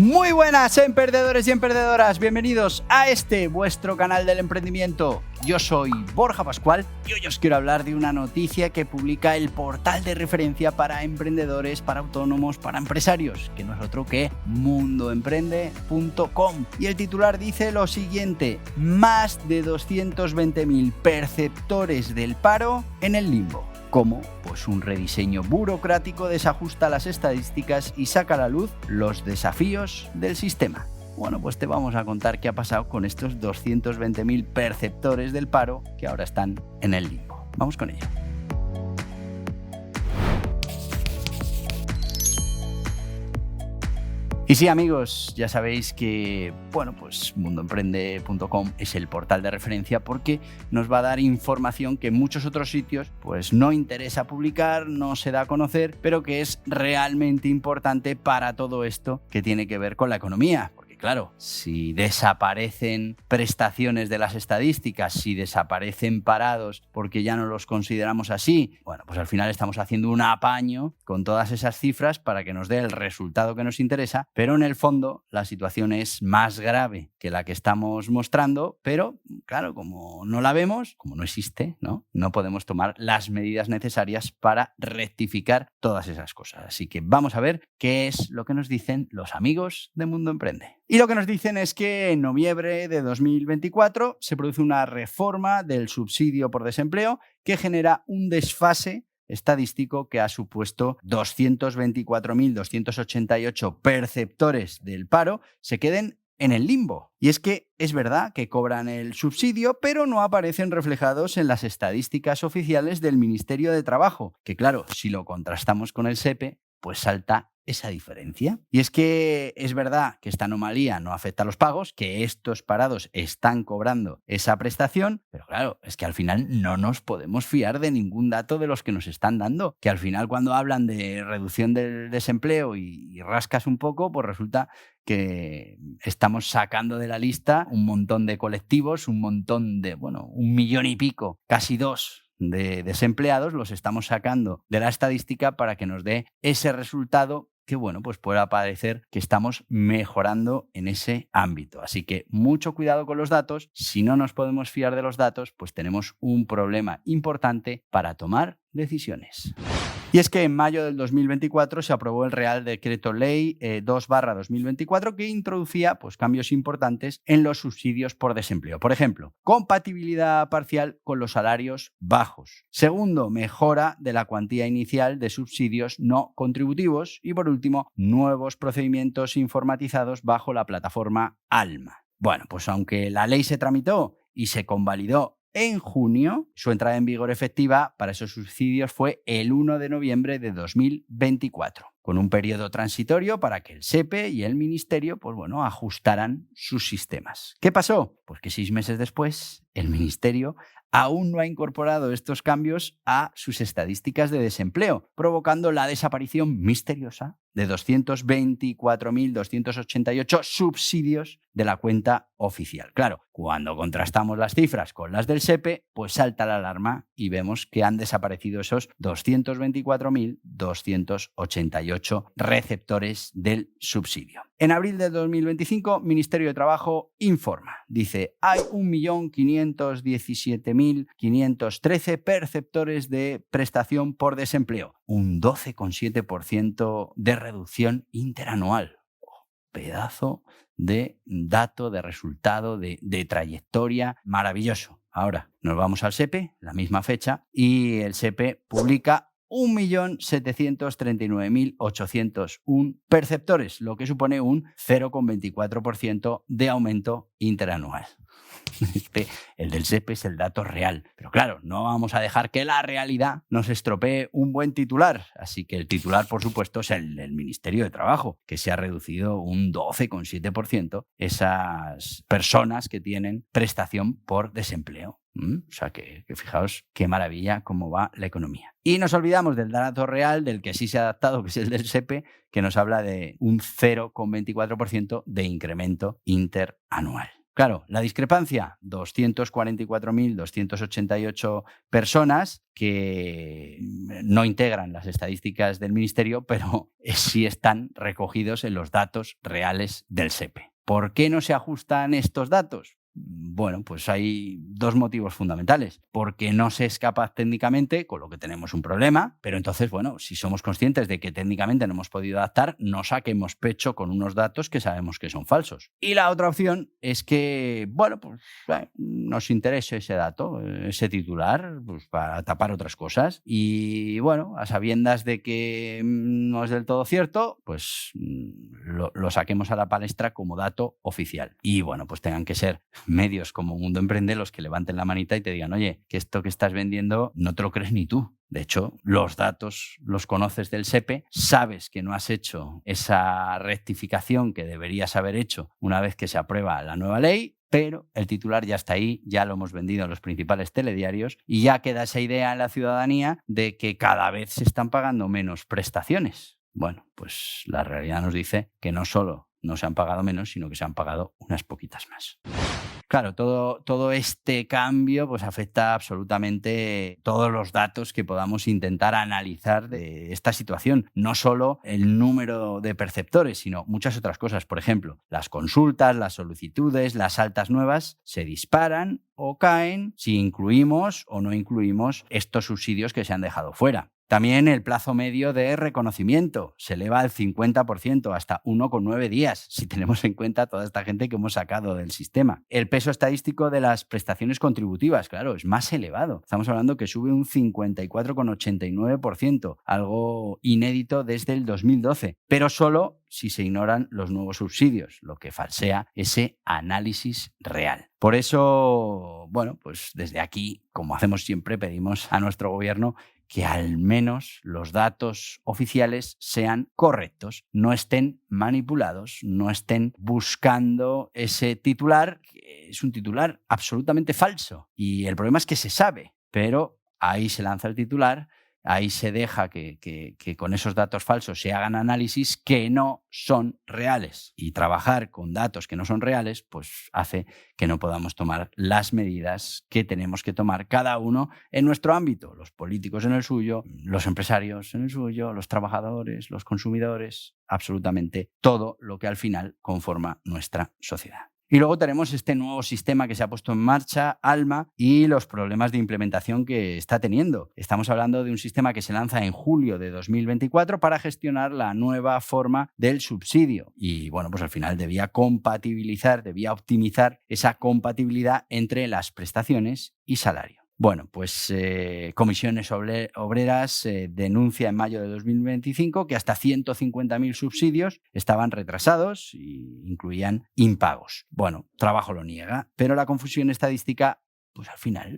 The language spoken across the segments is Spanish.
Muy buenas, emprendedores y emprendedoras, bienvenidos a este vuestro canal del emprendimiento. Yo soy Borja Pascual y hoy os quiero hablar de una noticia que publica el portal de referencia para emprendedores, para autónomos, para empresarios, que no es otro que mundoemprende.com. Y el titular dice lo siguiente: más de 220.000 perceptores del paro en el limbo. ¿Cómo? Pues un rediseño burocrático desajusta las estadísticas y saca a la luz los desafíos del sistema. Bueno, pues te vamos a contar qué ha pasado con estos 220.000 perceptores del paro que ahora están en el limbo. Vamos con ello. Y sí, amigos, ya sabéis que, pues mundoemprende.com es el portal de referencia porque nos va a dar información que en muchos otros sitios pues no interesa publicar, no se da a conocer, pero que es realmente importante para todo esto que tiene que ver con la economía. Claro, si desaparecen prestaciones de las estadísticas, si desaparecen parados porque ya no los consideramos así, bueno, pues al final estamos haciendo un apaño con todas esas cifras para que nos dé el resultado que nos interesa, pero en el fondo la situación es más grave que la que estamos mostrando, pero claro, como no la vemos, como no existe, no podemos tomar las medidas necesarias para rectificar todas esas cosas. Así que vamos a ver qué es lo que nos dicen los amigos de Mundo Emprende. Y lo que nos dicen es que en noviembre de 2024 se produce una reforma del subsidio por desempleo que genera un desfase estadístico que ha supuesto 224.288 perceptores del paro se queden en el limbo. Y es que es verdad que cobran el subsidio, pero no aparecen reflejados en las estadísticas oficiales del Ministerio de Trabajo, que claro, si lo contrastamos con el SEPE, pues salta esa diferencia. Y es que es verdad que esta anomalía no afecta a los pagos, que estos parados están cobrando esa prestación, pero claro, es que al final no nos podemos fiar de ningún dato de los que nos están dando, que al final cuando hablan de reducción del desempleo y rascas un poco, pues resulta que estamos sacando de la lista un montón de colectivos, un montón de, 1 millón y pico, casi 2 de desempleados, los estamos sacando de la estadística para que nos dé ese resultado que, pues pueda parecer que estamos mejorando en ese ámbito. Así que mucho cuidado con los datos. Si no nos podemos fiar de los datos, pues tenemos un problema importante para tomar decisiones. Y es que en mayo del 2024 se aprobó el Real Decreto Ley 2/2024 que introducía cambios importantes en los subsidios por desempleo. Por ejemplo, compatibilidad parcial con los salarios bajos. Segundo, mejora de la cuantía inicial de subsidios no contributivos. Y por último, nuevos procedimientos informatizados bajo la plataforma Alma. Bueno, pues aunque la ley se tramitó y se convalidó en junio, su entrada en vigor efectiva para esos subsidios fue el 1 de noviembre de 2024, con un periodo transitorio para que el SEPE y el Ministerio ajustaran sus sistemas. ¿Qué pasó? Pues que 6 meses después, el Ministerio aún no ha incorporado estos cambios a sus estadísticas de desempleo, provocando la desaparición misteriosa de 224.288 subsidios de la cuenta oficial. Claro, cuando contrastamos las cifras con las del SEPE, pues salta la alarma y vemos que han desaparecido esos 224.288 receptores del subsidio. En abril de 2025, Ministerio de Trabajo informa. Dice, hay 1.517.513 perceptores de prestación por desempleo, un 12,7% de reducción interanual. Pedazo de dato, de resultado, de trayectoria maravilloso. Ahora nos vamos al SEPE, la misma fecha, y el SEPE publica 1.739.801 perceptores, lo que supone un 0,24% de aumento interanual. El del SEPE es el dato real. Pero claro, no vamos a dejar que la realidad nos estropee un buen titular. Así que el titular, por supuesto, es el del Ministerio de Trabajo, que se ha reducido un 12,7% esas personas que tienen prestación por desempleo. O sea que fijaos qué maravilla cómo va la economía. Y nos olvidamos del dato real, del que sí se ha adaptado, que es el del SEPE, que nos habla de un 0,24% de incremento interanual. Claro, la discrepancia, 244.288 personas que no integran las estadísticas del Ministerio, pero sí están recogidos en los datos reales del SEPE. ¿Por qué no se ajustan estos datos? Bueno, pues hay dos motivos fundamentales. Porque no se es capaz técnicamente, con lo que tenemos un problema, pero entonces, bueno, si somos conscientes de que técnicamente no hemos podido adaptar, no saquemos pecho con unos datos que sabemos que son falsos. Y la otra opción es que, bueno, pues nos interese ese dato, ese titular, pues para tapar otras cosas. Y bueno, a sabiendas de que no es del todo cierto, pues lo saquemos a la palestra como dato oficial. Y bueno, pues tengan que ser medios como Mundo Emprende los que levanten la manita y te digan, oye, que esto que estás vendiendo no te lo crees ni tú. De hecho, los datos los conoces del SEPE, sabes que no has hecho esa rectificación que deberías haber hecho una vez que se aprueba la nueva ley, pero el titular ya está ahí, ya lo hemos vendido en los principales telediarios y ya queda esa idea en la ciudadanía de que cada vez se están pagando menos prestaciones. Bueno, pues la realidad nos dice que no solo no se han pagado menos, sino que se han pagado unas poquitas más. Claro, todo este cambio pues afecta absolutamente todos los datos que podamos intentar analizar de esta situación. No solo el número de perceptores, sino muchas otras cosas. Por ejemplo, las consultas, las solicitudes, las altas nuevas se disparan o caen si incluimos o no incluimos estos subsidios que se han dejado fuera. También el plazo medio de reconocimiento se eleva al 50%, hasta 1,9 días, si tenemos en cuenta toda esta gente que hemos sacado del sistema. El peso estadístico de las prestaciones contributivas, claro, es más elevado. Estamos hablando que sube un 54,89%, algo inédito desde el 2012, pero solo si se ignoran los nuevos subsidios, lo que falsea ese análisis real. Por eso, bueno, pues desde aquí, como hacemos siempre, pedimos a nuestro gobierno que al menos los datos oficiales sean correctos, no estén manipulados, no estén buscando ese titular, que es un titular absolutamente falso. Y el problema es que se sabe, pero ahí se lanza el titular, ahí se deja que con esos datos falsos se hagan análisis que no son reales. Y trabajar con datos que no son reales, pues hace que no podamos tomar las medidas que tenemos que tomar cada uno en nuestro ámbito. Los políticos en el suyo, los empresarios en el suyo, los trabajadores, los consumidores, absolutamente todo lo que al final conforma nuestra sociedad. Y luego tenemos este nuevo sistema que se ha puesto en marcha, ALMA, y los problemas de implementación que está teniendo. Estamos hablando de un sistema que se lanza en julio de 2024 para gestionar la nueva forma del subsidio. Y bueno, pues al final debía optimizar esa compatibilidad entre las prestaciones y salario. Bueno, pues Comisiones Obreras denuncia en mayo de 2025 que hasta 150.000 subsidios estaban retrasados e incluían impagos. Bueno, trabajo lo niega, pero la confusión estadística pues al final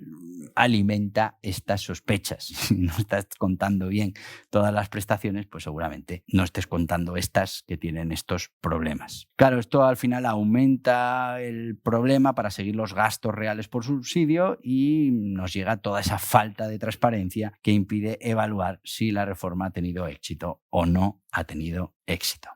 alimenta estas sospechas. Si no estás contando bien todas las prestaciones, pues seguramente no estés contando estas que tienen estos problemas. Claro, esto al final aumenta el problema para seguir los gastos reales por subsidio y nos llega toda esa falta de transparencia que impide evaluar si la reforma ha tenido éxito o no ha tenido éxito.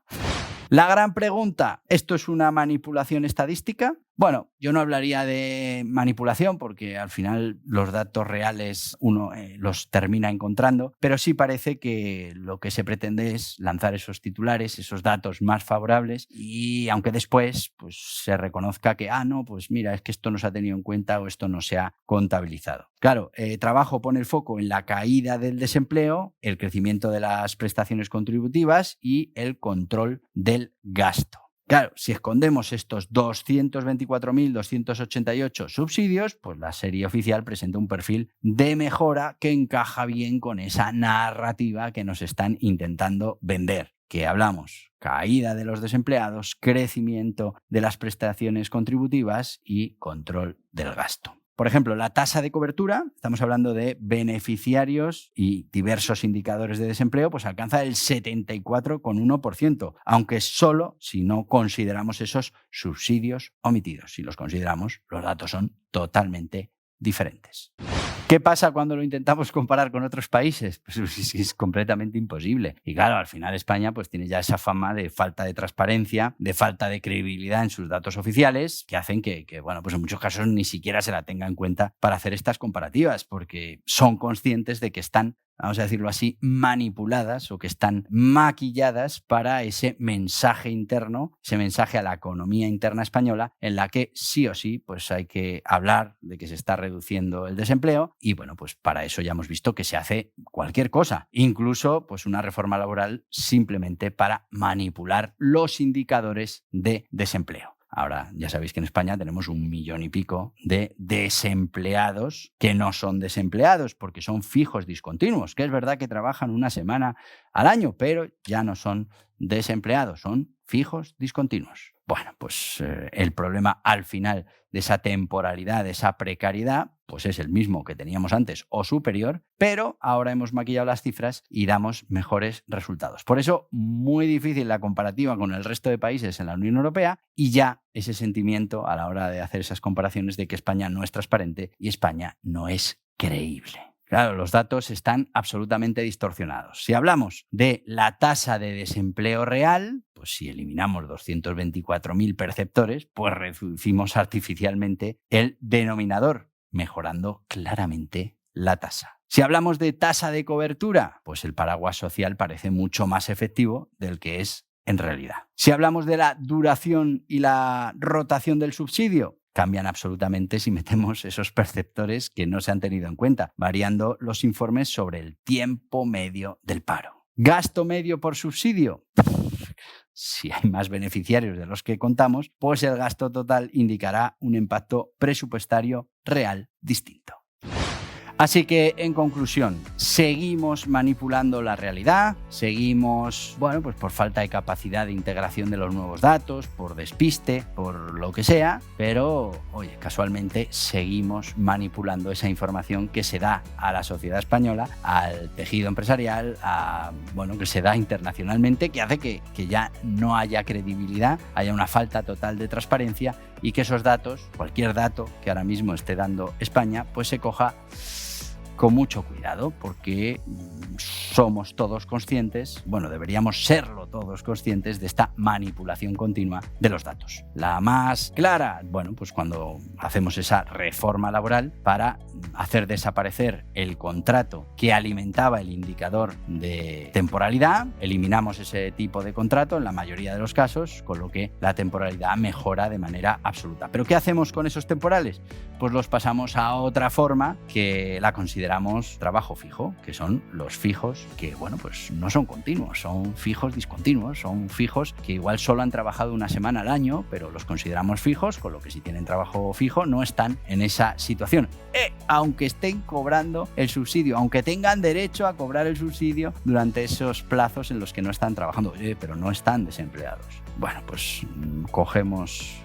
La gran pregunta, ¿esto es una manipulación estadística? Bueno, yo no hablaría de manipulación porque al final los datos reales uno los termina encontrando, pero sí parece que lo que se pretende es lanzar esos titulares, esos datos más favorables y aunque después pues, se reconozca que, no, pues mira, es que esto no se ha tenido en cuenta o esto no se ha contabilizado. Claro, Trabajo pone el foco en la caída del desempleo, el crecimiento de las prestaciones contributivas y el control del gasto. Claro, si escondemos estos 224.288 subsidios, pues la serie oficial presenta un perfil de mejora que encaja bien con esa narrativa que nos están intentando vender. Que hablamos, caída de los desempleados, crecimiento de las prestaciones contributivas y control del gasto. Por ejemplo, la tasa de cobertura, estamos hablando de beneficiarios y diversos indicadores de desempleo, pues alcanza el 74,1%, aunque solo si no consideramos esos subsidios omitidos. Si los consideramos, los datos son totalmente diferentes. ¿Qué pasa cuando lo intentamos comparar con otros países? Pues es completamente imposible. Y claro, al final España pues tiene ya esa fama de falta de transparencia, de falta de credibilidad en sus datos oficiales, que hacen que bueno, pues en muchos casos ni siquiera se la tenga en cuenta para hacer estas comparativas, porque son conscientes de que están, vamos a decirlo así, manipuladas o que están maquilladas para ese mensaje interno, ese mensaje a la economía interna española, en la que sí o sí pues hay que hablar de que se está reduciendo el desempleo y bueno, pues para eso ya hemos visto que se hace cualquier cosa, incluso pues una reforma laboral simplemente para manipular los indicadores de desempleo. Ahora, ya sabéis que en España tenemos 1 millón y pico de desempleados que no son desempleados porque son fijos discontinuos, que es verdad que trabajan una semana al año, pero ya no son desempleados, son fijos discontinuos. Bueno, pues el problema al final de esa temporalidad, de esa precariedad, pues es el mismo que teníamos antes o superior, pero ahora hemos maquillado las cifras y damos mejores resultados. Por eso, muy difícil la comparativa con el resto de países en la Unión Europea y ya ese sentimiento a la hora de hacer esas comparaciones de que España no es transparente y España no es creíble. Claro, los datos están absolutamente distorsionados. Si hablamos de la tasa de desempleo real, pues si eliminamos 224.000 perceptores, pues reducimos artificialmente el denominador, mejorando claramente la tasa. Si hablamos de tasa de cobertura, pues el paraguas social parece mucho más efectivo del que es en realidad. Si hablamos de la duración y la rotación del subsidio, cambian absolutamente si metemos esos perceptores que no se han tenido en cuenta, variando los informes sobre el tiempo medio del paro. ¿Gasto medio por subsidio? Si hay más beneficiarios de los que contamos, pues el gasto total indicará un impacto presupuestario real distinto. Así que, en conclusión, seguimos manipulando la realidad, seguimos, bueno, pues por falta de capacidad de integración de los nuevos datos, por despiste, por lo que sea, pero, oye, casualmente seguimos manipulando esa información que se da a la sociedad española, al tejido empresarial, que se da internacionalmente, que hace que ya no haya credibilidad, haya una falta total de transparencia y que esos datos, cualquier dato que ahora mismo esté dando España, pues se coja con mucho cuidado, porque somos todos conscientes, bueno, deberíamos serlo todos conscientes de esta manipulación continua de los datos. La más clara, bueno, pues cuando hacemos esa reforma laboral para hacer desaparecer el contrato que alimentaba el indicador de temporalidad, eliminamos ese tipo de contrato en la mayoría de los casos, con lo que la temporalidad mejora de manera absoluta. ¿Pero qué hacemos con esos temporales? Pues los pasamos a otra forma que la consideramos trabajo fijo, que son los fijos que, bueno, pues no son continuos, son fijos discontinuos, son fijos que igual solo han trabajado una semana al año, pero los consideramos fijos, con lo que si tienen trabajo fijo no están en esa situación. Aunque estén cobrando el subsidio, aunque tengan derecho a cobrar el subsidio durante esos plazos en los que no están trabajando, pero no están desempleados. Bueno, pues cogemos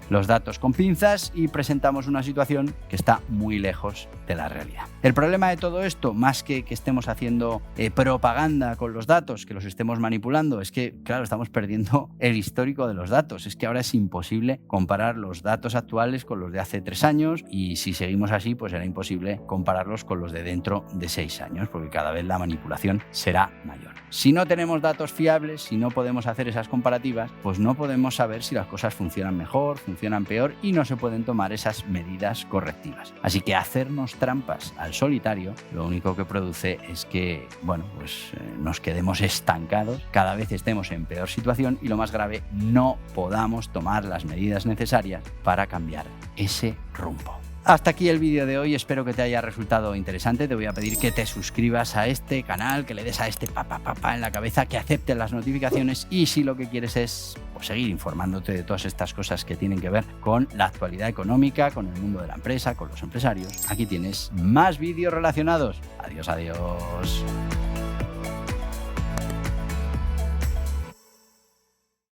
los datos con pinzas y presentamos una situación que está muy lejos de la realidad. El problema de todo esto, más que estemos haciendo propaganda con los datos, que los estemos manipulando, es que, claro, estamos perdiendo el histórico de los datos. Es que ahora es imposible comparar los datos actuales con los de hace 3 años y si seguimos así, pues será imposible compararlos con los de dentro de 6 años, porque cada vez la manipulación será mayor. Si no tenemos datos fiables, si no podemos hacer esas comparativas, pues no podemos saber si las cosas funcionan mejor, funcionan peor y no se pueden tomar esas medidas correctivas. Así que hacernos trampas al solitario lo único que produce es que, bueno, pues nos quedemos estancados, cada vez estemos en peor situación y lo más grave, no podamos tomar las medidas necesarias para cambiar ese rumbo. Hasta aquí el vídeo de hoy, espero que te haya resultado interesante. Te voy a pedir que te suscribas a este canal, que le des a este papá en la cabeza, que aceptes las notificaciones y si lo que quieres es pues, seguir informándote de todas estas cosas que tienen que ver con la actualidad económica, con el mundo de la empresa, con los empresarios, aquí tienes más vídeos relacionados. Adiós, adiós.